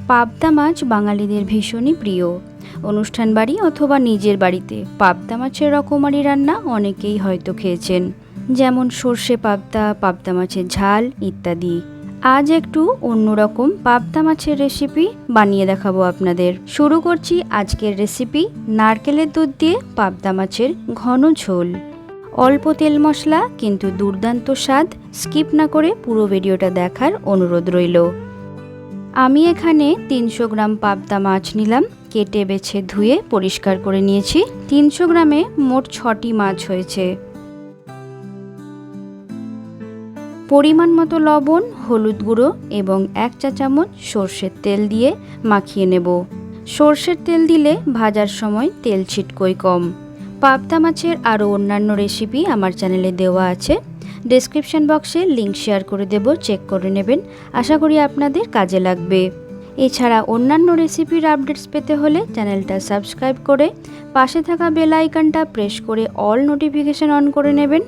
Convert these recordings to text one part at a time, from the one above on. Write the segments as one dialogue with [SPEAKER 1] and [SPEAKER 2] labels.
[SPEAKER 1] পাবদা মাছ বাঙালিদের ভীষণই প্রিয়। অনুষ্ঠান বাড়ি অথবা নিজের বাড়িতে পাবদা মাছের রকমারি রান্না অনেকেই হয়তো খেয়েছেন, যেমন সর্ষে পাবদা, পাবদা মাছের ঝাল ইত্যাদি। আজ একটু অন্যরকম পাবদা মাছের রেসিপি বানিয়ে দেখাবো আপনাদের। শুরু করছি আজকের রেসিপি, নারকেলের দুধ দিয়ে পাবদা মাছের ঘন ঝোল। অল্প তেল মশলা কিন্তু দুর্দান্ত স্বাদ। স্কিপ না করে পুরো ভিডিওটা দেখার অনুরোধ রইল। আমি এখানে 300 গ্রাম পাবদা মাছ নিলাম, কেটে বেছে ধুয়ে পরিষ্কার করে নিয়েছি। 300 গ্রামে মোট 6টি মাছ হয়েছে। পরিমাণ মতো লবণ, হলুদ গুঁড়ো এবং 1 চা চামচ সর্ষের তেল দিয়ে মাখিয়ে নেব। সর্ষের তেল দিলে ভাজার সময় তেল ছিটকোই কম। পাবদা মাছের আরও অন্যান্য রেসিপি আমার চ্যানেলে দেওয়া আছে, ডেসক্রিপশন বক্সে লিংক শেয়ার করে দেব, চেক করে নেবেন। আশা করি আপনাদের কাজে লাগবে। এছাড়া অন্যান্য রেসিপির আপডেটস পেতে হলে চ্যানেলটা সাবস্ক্রাইব করে পাশে থাকা বেল আইকনটা প্রেস করে অল নোটিফিকেশন অন করে নেবেন।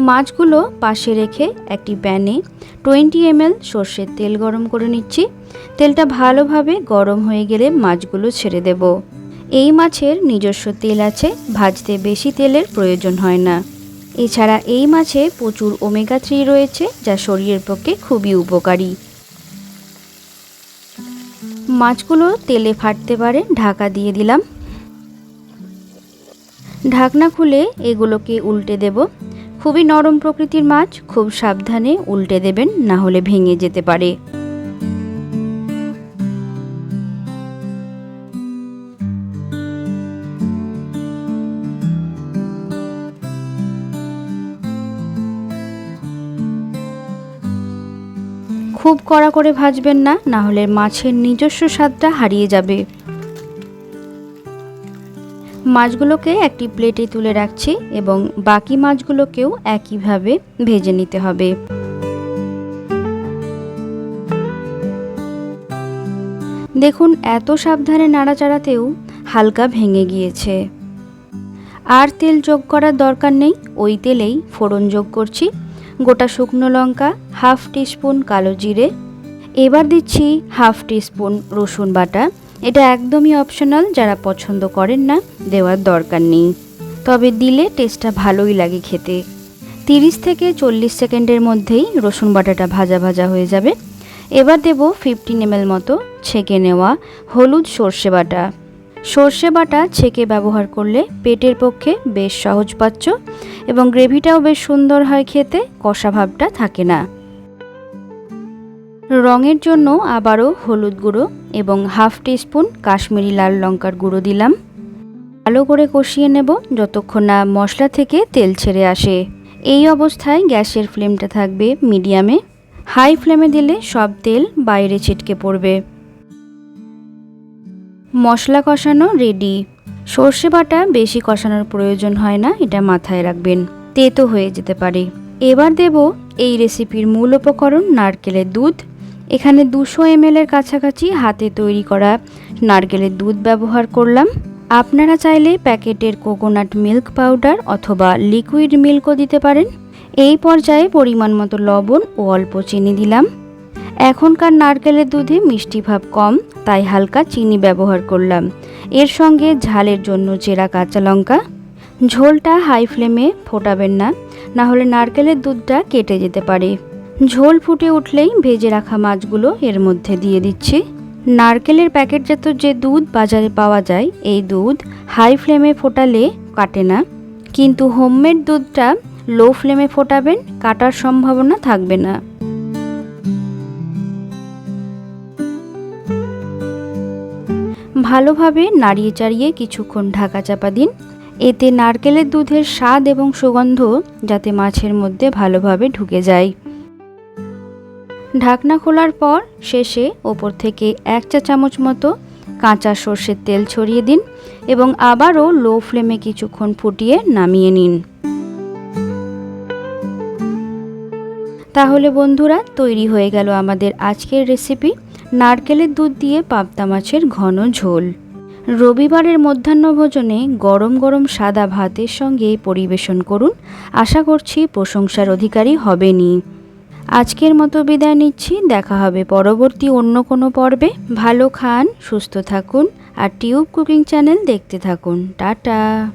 [SPEAKER 1] মাছগুলো পাশে রেখে একটি প্যানে 20 ml সর্ষের তেল গরম করে নিচ্ছি। তেলটা ভালোভাবে গরম হয়ে গেলে মাছগুলো ছেড়ে দেব। এই মাছের নিজস্ব তেল আছে, ভাজতে বেশি তেলের প্রয়োজন হয় না। এছাড়া এই মাছে প্রচুর ওমেগা 3 রয়েছে, যা শরীরের পক্ষে খুবই উপকারী। মাছগুলো তেলে ফাটতে পারে, ঢাকা দিয়ে দিলাম। ঢাকনা খুলে এগুলোকে উল্টে দেব। খুবই নরম প্রকৃতির মাছ, খুব সাবধানে উল্টে দেবেন, না হলে ভেঙে যেতে পারে। খুব কড়া করে ভাজবেন না, না হলে মাছের নিজস্ব স্বাদটা হারিয়ে যাবে। মাছগুলোকে একটি প্লেটে তুলে রাখছি এবং বাকি মাছগুলোকেও একইভাবে ভেজে নিতে হবে। দেখুন, এত সাবধানে নাড়াচাড়াতেও হালকা ভেঙে গিয়েছে। আর তেল যোগ করার দরকার নেই, ওই তেলেই ফোড়ন যোগ করছি। গোটা শুকনো লঙ্কা, হাফ টিস্পুন কালো জিরে, এবার দিচ্ছি হাফ টিস্পুন রসুন বাটা। এটা একদমই অপশনাল, যারা পছন্দ করেন না দেওয়ার দরকার নেই, তবে দিলে টেস্টটা ভালোই লাগে খেতে। 30 থেকে 40 সেকেন্ডের মধ্যেই রসুন বাটাটা ভাজা ভাজা হয়ে যাবে। এবার দেব 15 ml মতো ছেঁকে নেওয়া হলুদ সর্ষে বাটা। সর্ষে বাটা ছেঁকে ব্যবহার করলে পেটের পক্ষে বেশ সহজপাচ্য এবং গ্রেভিটাও বেশ সুন্দর হয় খেতে, কষা ভাবটা থাকে না। রঙের জন্য আবারও হলুদ গুঁড়ো এবং হাফ টিস্পুন কাশ্মীরি লাল লঙ্কার গুঁড়ো দিলাম। ভালো করে কষিয়ে নেব যতক্ষণ না মশলা থেকে তেল ছেড়ে আসে। এই অবস্থায় গ্যাসের ফ্লেমটা থাকবে মিডিয়ামে। হাই ফ্লেমে দিলে সব তেল বাইরে ছিটকে পড়বে। মশলা কষানো রেডি। সর্ষে বাটা বেশি কষানোর প্রয়োজন হয় না, এটা মাথায় রাখবেন, তেতো হয়ে যেতে পারে। এবার দেব এই রেসিপির মূল উপকরণ, নারকেলের দুধ। এখানে 200 ml এর কাছাকাছি হাতে তৈরি করা নারকেলের দুধ ব্যবহার করলাম। আপনারা চাইলে প্যাকেটের কোকোনাট মিল্ক পাউডার অথবা লিকুইড মিল্কও দিতে পারেন। এই পর্যায়ে পরিমাণ মতো লবণ ও অল্প চিনি দিলাম। এখনকার নারকেলের দুধে মিষ্টি ভাব কম, তাই হালকা চিনি ব্যবহার করলাম। এর সঙ্গে ঝালের জন্য চেরা কাঁচা লঙ্কা। ঝোলটা হাই ফ্লেমে ফোটাবেন না, না হলে নারকেলের দুধটা কেটে যেতে পারে। ঝোল ফুটে উঠলেই ভেজে রাখা মাছগুলো এর মধ্যে দিয়ে দিচ্ছি। নারকেলের প্যাকেটজাত যে দুধ বাজারে পাওয়া যায়, এই দুধ হাই ফ্লেমে ফোটালে কাটে না, কিন্তু হোমমেড দুধটা লো ফ্লেমে ফোটাবেন, কাটার সম্ভাবনা থাকবে না। ভালোভাবে নাড়িয়ে চাড়িয়ে কিছুক্ষণ ঢাকা চাপা দিন। এতে নারকেলের দুধের স্বাদ এবং সুগন্ধ যাতে মাছের মধ্যে ভালোভাবে ঢুকে যায়। ঢাকনা খোলার পর শেষে ওপর থেকে 1 চা চামচ মতো কাঁচা সর্ষের তেল ছড়িয়ে দিন এবং আবারও লো ফ্লেমে কিছুক্ষণ ফুটিয়ে নামিয়ে নিন। তাহলে বন্ধুরা, তৈরি হয়ে গেল আমাদের আজকের রেসিপি, নারকেলের দুধ দিয়ে পাবদা মাছের ঘন ঝোল। রবিবারের মধ্যাহ্নভোজনে গরম গরম সাদা ভাতের সঙ্গে পরিবেশন করুন। আশা করছি প্রশংসার অধিকারী হবেনই। আজকের মতো বিদায় নিচ্ছি। দেখা হবে পরবর্তী অন্য কোনো পর্বে। ভালো খান, সুস্থ থাকুন আর টিউব কুকিং চ্যানেল দেখতে থাকুন। টাটা।